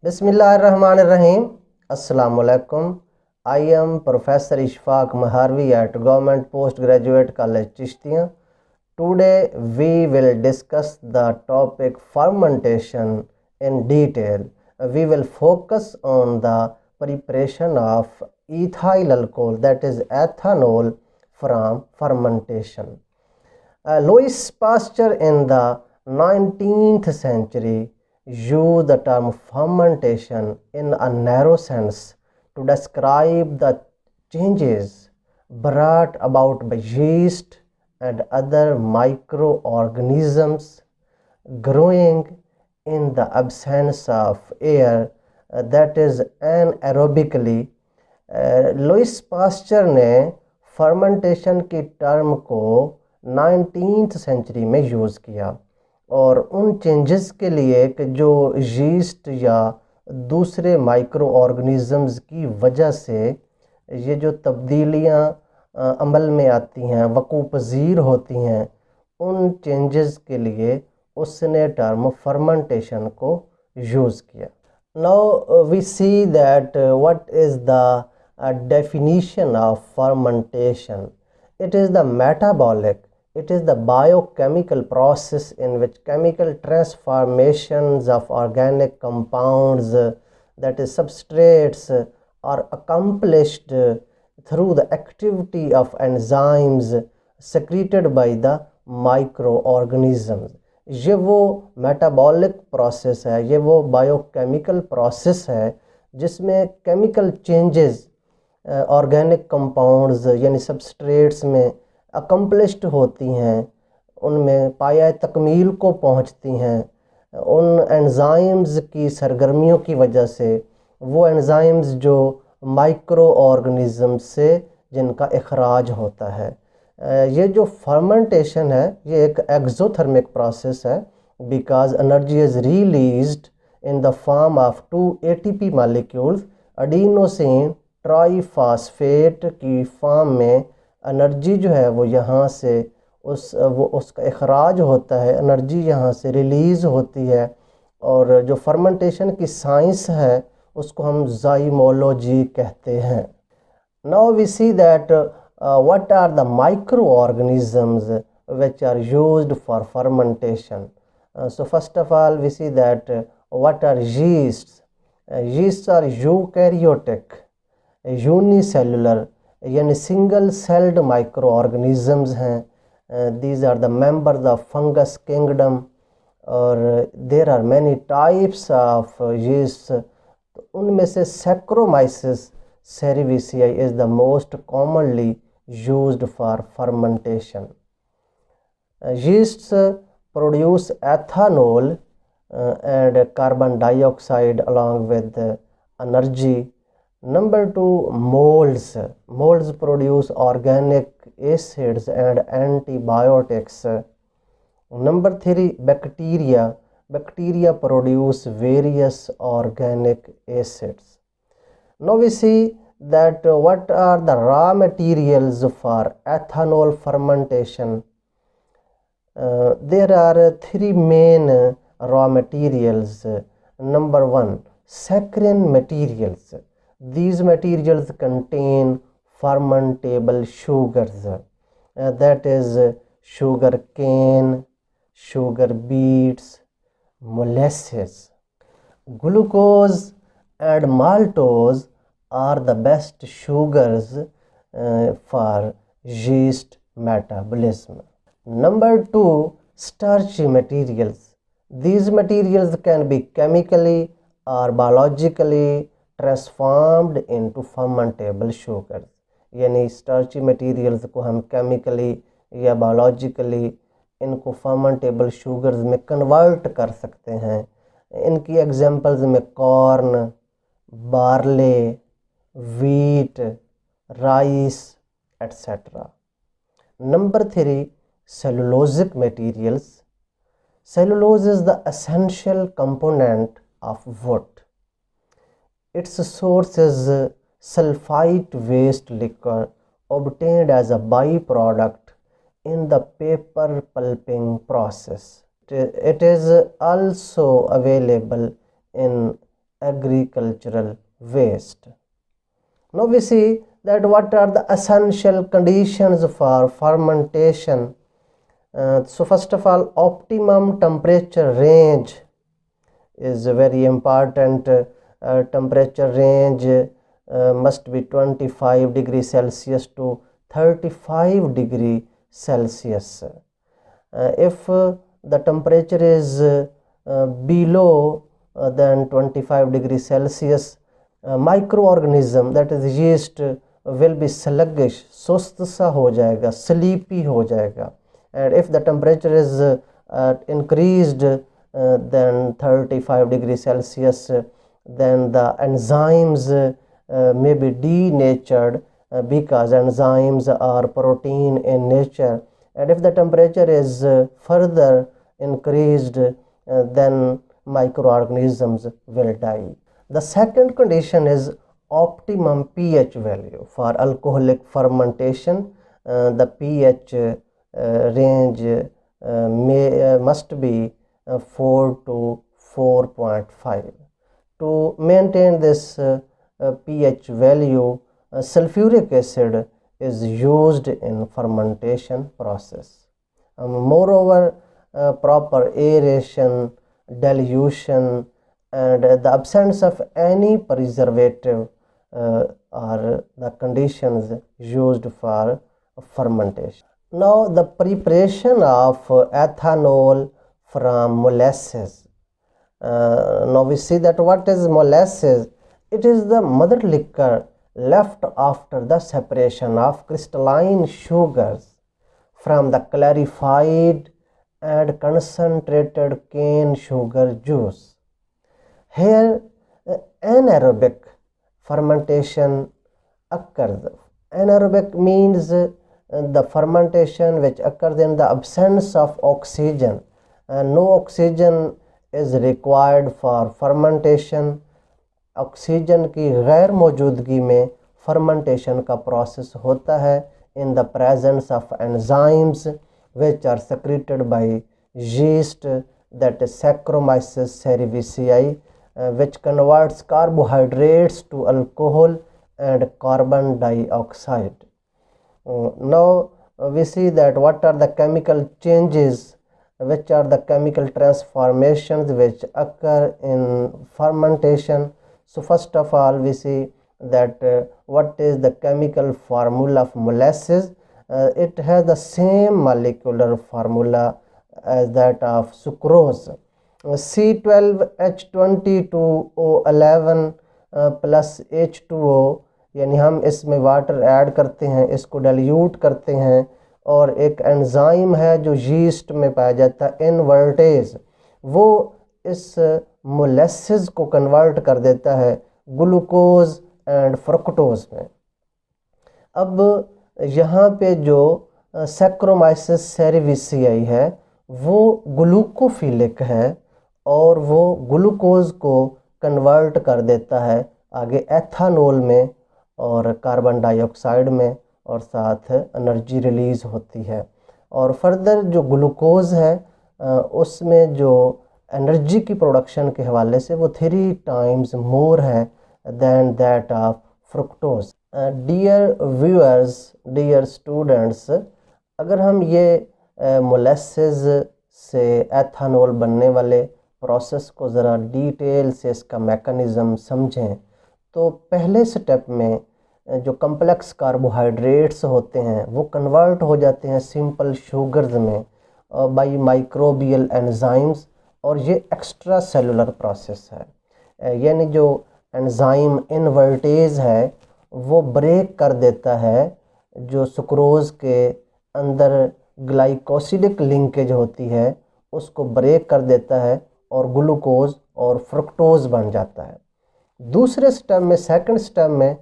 Bismillahirrahmanirrahim. Assalamu alaikum. I am Professor Ishfaq Maharvi at Government Postgraduate College Chishtiya. Today we will discuss the topic fermentation in detail. We will focus on the preparation of ethyl alcohol, that is ethanol, from fermentation. Louis Pasteur in the 19th century used the term fermentation in a narrow sense to describe the changes brought about by yeast and other microorganisms growing in the absence of air, that is anaerobically. Louis Pasteur ने fermentation की term को 19th century में use किया और उन changes के लिए कि जो यीस्ट या दूसरे माइक्रो ऑर्गेनिज़म्स की वजह से ये जो तब्दीलियाँ अमल में आती हैं, वक़ू पज़ीर होती हैं, उन चेंजेस के लिए उसने टर्म फर्मेंटेशन को यूज़ किया. Now we see that what is the definition of fermentation. It is the metabolic, it is the biochemical process in which chemical transformations of organic compounds, that is substrates, are accomplished through the activity of enzymes secreted by the microorganisms. ये वो metabolic process है, ये वो biochemical process है जिसमें chemical changes organic compounds यानी substrates में accomplished होती हैं, उनमें पाया तकमील को पहुंचती हैं उन एंजाइम्स की सरगर्मियों की वजह से, वो एंजाइम्स जो माइक्रो ऑर्गेनिज़म से जिनका इखराज होता है. ये जो फर्मेंटेशन है ये एक एक्सोथर्मिक प्रोसेस है because energy is released in the form of 2 ATP molecules. Adenosine triphosphate की फॉर्म में एनर्जी जो है वो यहाँ से उसका इखराज होता है, एनर्जी यहाँ से रिलीज़ होती है. और जो फर्मेंटेशन की साइंस है उसको हम ज़ाइमोलॉजी कहते हैं. Now we see that what are the microorganisms which are used for fermentation. So first of all we see that what are yeasts. Yeasts are eukaryotic, unicellular यानी single celled microorganisms हैं. These are the members of fungus kingdom और there are many types of yeasts. उनमें से Saccharomyces cerevisiae is the most commonly used for fermentation. Yeasts produce ethanol and carbon dioxide along with energy. Number 2, molds. Molds produce organic acids and antibiotics. Number 3, bacteria. Bacteria produce various organic acids. Now we see that what are the raw materials for ethanol fermentation. There are 3 main raw materials. Number 1, saccharine materials. These materials contain fermentable sugars, that is sugar cane, sugar beets, molasses. Glucose and maltose are the best sugars for yeast metabolism. Number 2, starchy materials. These materials can be chemically or biologically transformed into fermentable sugars. यानी starchy materials को हम chemically या biologically इनको fermentable sugars में convert कर सकते हैं. इनकी एग्जांपल्स में corn, barley, wheat, rice, etc. Number 3, cellulosic materials. Cellulose is the essential component of wood. Its source is sulfite waste liquor obtained as a byproduct in the paper pulping process. It is also available in agricultural waste. Now we see that what are the essential conditions for fermentation. So first of all, optimum temperature range is very important. Temperature range must be 25 degrees Celsius to 35 degree Celsius. If the temperature is below than 25 degrees Celsius, microorganism that is yeast will be sluggish, सुस्त सा हो जाएगा, sleepy हो जाएगा. And if the temperature is increased than 35 degrees Celsius, then the enzymes may be denatured because enzymes are protein in nature. And if the temperature is further increased, then microorganisms will die. The second condition is optimum pH value. For alcoholic fermentation, the pH range must be 4 to 4.5. To maintain this pH value, sulfuric acid is used in fermentation process. Moreover, proper aeration, dilution, and the absence of any preservative are the conditions used for fermentation. Now the preparation of ethanol from molasses. Now we see that what is molasses? It is the mother liquor left after the separation of crystalline sugars from the clarified and concentrated cane sugar juice. Here anaerobic fermentation occurs. Anaerobic means the fermentation which occurs in the absence of oxygen. No oxygen is required for fermentation. Oxygen की गैर मौजूदगी में fermentation का process होता है in the presence of enzymes which are secreted by yeast, that is Saccharomyces cerevisiae, which converts carbohydrates to alcohol and carbon dioxide. Now we see that what are the chemical changes, which are the chemical transformations which occur in fermentation. So first of all we see that what is the chemical formula of molasses. It has the same molecular formula as that of sucrose. C12H22O11 plus H2O, यानी हम इसमें water add करते हैं, इसको dilute करते हैं, और एक एंजाइम है जो यीस्ट में पाया जाता है इनवर्टेज, वो इस मोलेसेस को कन्वर्ट कर देता है ग्लूकोज एंड फ्रुक्टोज में. अब यहाँ पे जो सैक्रोमाइसिस सेरेविसियाई है वो ग्लूकोफिलिक है और वो ग्लूकोज को कन्वर्ट कर देता है आगे एथानॉल में और कार्बन डाइऑक्साइड में, और साथ एनर्जी रिलीज़ होती है. और फर्दर जो ग्लूकोज है उसमें जो एनर्जी की प्रोडक्शन के हवाले से वो 3 टाइम्स मोर है than that of fructose. Dear viewers, dear students, अगर हम ये मोलेसेस से एथानॉल बनने वाले प्रोसेस को ज़रा डिटेल से इसका मैकेनिज़्म समझें तो पहले स्टेप में जो कम्प्लेक्स कार्बोहाइड्रेट्स होते हैं वो कन्वर्ट हो जाते हैं सिंपल शुगर्स में बाय माइक्रोबियल एंजाइम्स, और ये एक्स्ट्रा सेलुलर प्रोसेस है. यानी जो एंजाइम इनवर्टेज है वो ब्रेक कर देता है जो सुक्रोज के अंदर ग्लाइकोसिडिक लिंकेज होती है उसको ब्रेक कर देता है और ग्लूकोज और फ्रुक्टोज बन जाता है. दूसरे स्टेप में, सेकंड स्टेप में,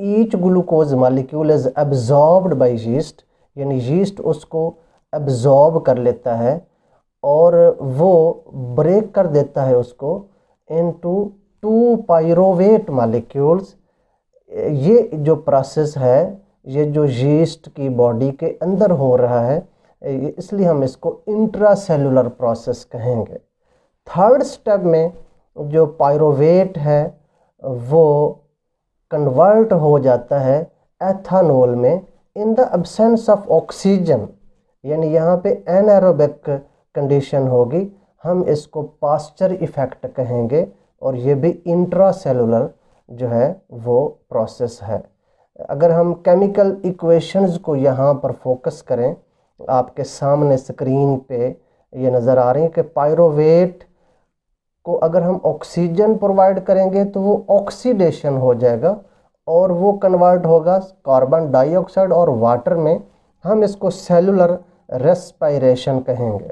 each glucose molecule is absorbed bye yeast, यानी यीस्ट उसको एब्जॉर्ब कर लेता है और वो ब्रेक कर देता है उसको इनटू 2 पाइरोवेट मॉलिक्यूल्स. ये जो प्रोसेस है ये जो यीस्ट की बॉडी के अंदर हो रहा है, इसलिए हम इसको इंट्रासेलुलर प्रोसेस कहेंगे. थर्ड स्टेप में जो पायरोवेट है वो कन्वर्ट हो जाता है एथानॉल में in the absence of oxygen, यानी यहाँ पे एनारोबिक कंडीशन होगी। हम इसको पास्चर इफेक्ट कहेंगे और ये भी इंट्रासेलुलर जो है वो प्रोसेस है। अगर हम केमिकल इक्वेशंस को यहाँ पर फोकस करें, आपके सामने स्क्रीन पे ये नज़र आ रही है कि पायरोवेट को अगर हम ऑक्सीजन प्रोवाइड करेंगे तो वो ऑक्सीडेशन हो जाएगा और वो कन्वर्ट होगा कार्बन डाइऑक्साइड और वाटर में। हम इसको सेलुलर रेस्पायरेशन कहेंगे।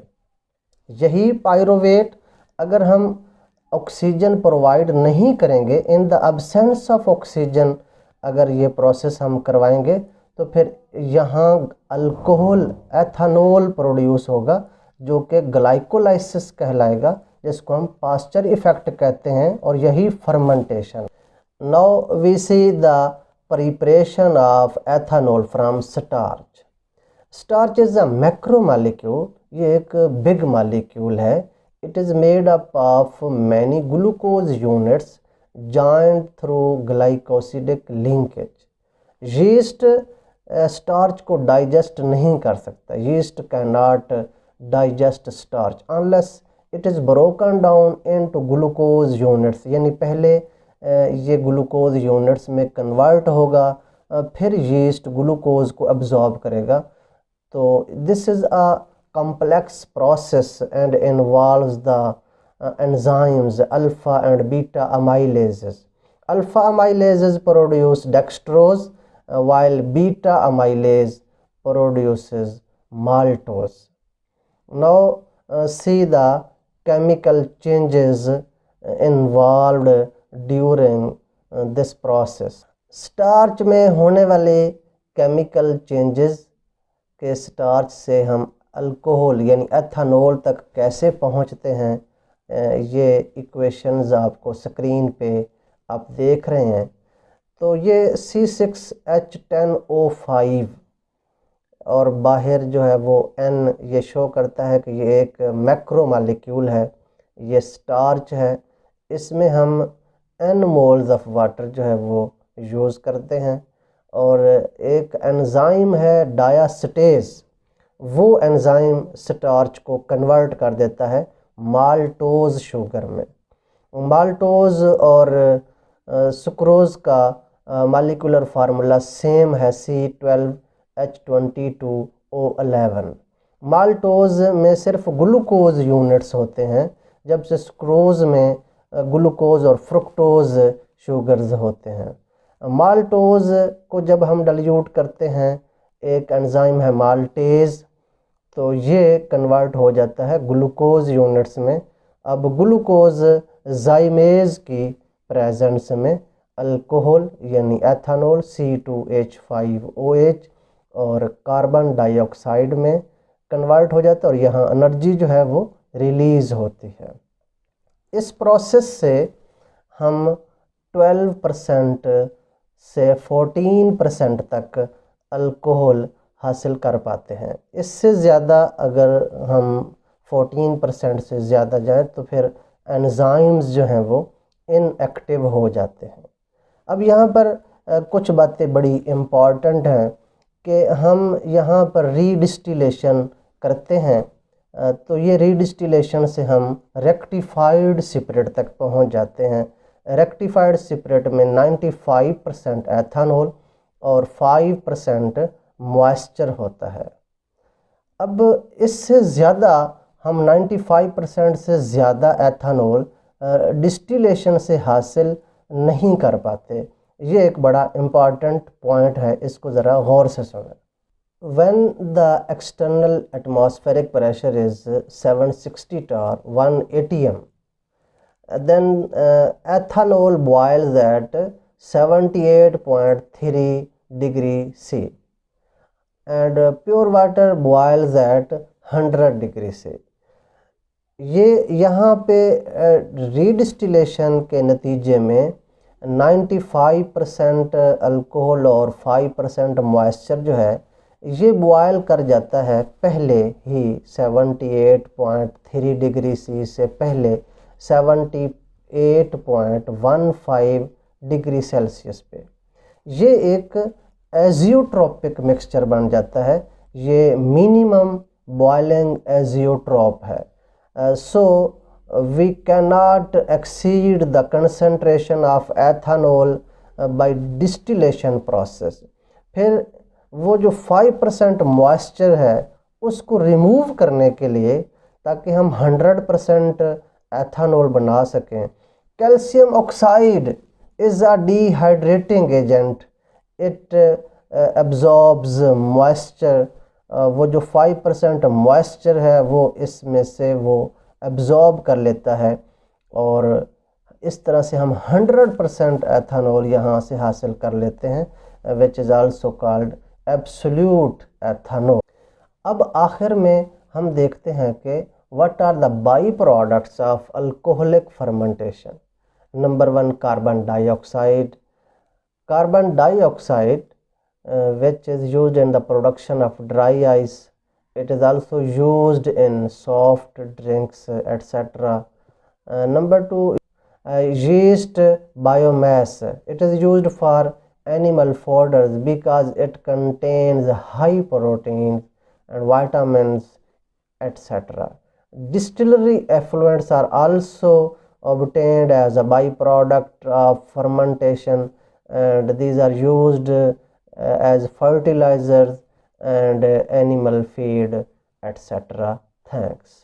यही पायरोवेट अगर हम ऑक्सीजन प्रोवाइड नहीं करेंगे, in the absence of oxygen अगर ये प्रोसेस हम करवाएंगे तो फिर यहाँ अल्कोहल एथानॉल प्रोड्यूस होगा जो कि ग्लाइकोलाइसिस कहलाएगा, जिसको हम पास्चर इफेक्ट कहते हैं, और यही fermentation. Now we see the preparation of ethanol from starch. Starch is a macro molecule, ये एक बिग मॉलिक्यूल है। It is made up of many glucose units joint through glycosidic linkage. Yeast starch को digest नहीं कर सकता। Yeast can not digest starch unless it is broken down into glucose units, यानी पहले ये ग्लूकोज यूनिट्स में convert होगा, फिर यीस्ट ग्लूकोज को अब्जॉर्ब करेगा। तो this is a complex process and involves the enzymes alpha and beta amylases. Alpha amylases produce dextrose while beta amylase produces maltose. Now see the chemical changes involved during this process. Starch में होने वाले chemical changes के starch से हम alcohol यानी ethanol तक कैसे पहुंचते हैं, ये इक्वेशंस आपको स्क्रीन पे आप देख रहे हैं। तो ये C6H10O5 और बाहर जो है वो N, ये शो करता है कि ये एक मैक्रो मॉलिक्यूल है, ये स्टार्च है। इसमें हम N मोल्स ऑफ वाटर जो है वो यूज़ करते हैं, और एक एंजाइम है डायास्टेज, वो एंजाइम स्टार्च को कन्वर्ट कर देता है माल्टोज शुगर में। माल्टोज और सुक्रोज का मॉलिक्यूलर फार्मूला सेम है C12H22O11। माल्टोज में सिर्फ ग्लूकोज यूनिट्स होते हैं, जब से सुक्रोज में ग्लूकोज और फ्रुक्टोज शुगर्स होते हैं। माल्टोज को जब हम डाइल्यूट करते हैं, एक एंजाइम है माल्टेज, तो ये कन्वर्ट हो जाता है ग्लूकोज यूनिट्स में। अब ग्लूकोज जाइमेज की प्रेजेंस में अल्कोहल यानी एथानॉल C2H5OH और कार्बन डाइऑक्साइड में कन्वर्ट हो जाता है, और यहाँ एनर्जी जो है वो रिलीज़ होती है। इस प्रोसेस से हम 12% से 14% तक अल्कोहल हासिल कर पाते हैं। इससे ज़्यादा अगर हम 14% से ज़्यादा जाएं तो फिर एंजाइम्स जो हैं वो इनएक्टिव हो जाते हैं। अब यहाँ पर कुछ बातें बड़ी इम्पॉर्टेंट हैं कि हम यहाँ पर रीडिस्टिलेशन करते हैं, तो ये रीडिस्टिलेशन से हम रेक्टिफाइड स्पिरिट तक पहुँच जाते हैं। रेक्टिफाइड स्पिरिट में 95% एथानॉल और 5% मॉइस्चर होता है। अब इससे ज़्यादा हम 95% से ज़्यादा एथानॉल डिस्टिलेशन से हासिल नहीं कर पाते। ये एक बड़ा इम्पॉर्टेंट पॉइंट है, इसको ज़रा गौर से सुनें। When the external atmospheric pressure is 760 bar 1 atm, then ethanol boils at 78.3 degree C and pure water boils at 100 degree C। ये यहाँ पे रीडिस्टिलेशन के नतीजे में 95% अल्कोहल और 5% मॉइस्चर जो है ये बॉयल कर जाता है पहले ही 78.3 डिग्री सी से पहले 78 8.15 डिग्री सेल्सियस पे। ये एक एजियोट्रॉपिक मिक्सचर बन जाता है, ये मिनिमम बॉइलिंग एजियोट्रॉप है। So we can not exceed the concentration of ethanol by distillation process. फिर वो जो 5% मॉइस्चर है उसको रिमूव करने के लिए, ताकि हम 100% एथानॉल बना सकें, calcium oxide is a dehydrating agent, it absorbs moisture. वो जो 5% मॉइस्चर है वो इसमें से वो एब्जॉर्ब कर लेता है, और इस तरह से हम 100% एथानॉल यहाँ से हासिल कर लेते हैं, which is also called absolute ethanol. अब आखिर में हम देखते हैं कि what are the by products of alcoholic fermentation. Number 1, carbon dioxide. Carbon dioxide, which is used in the production of dry ice. It is also used in soft drinks, etc. Number 2, yeast biomass. It is used for animal fodders because it contains high proteins and vitamins, etc. Distillery effluents are also obtained as a byproduct of fermentation, and these are used as fertilizers and animal feed, etc. Thanks.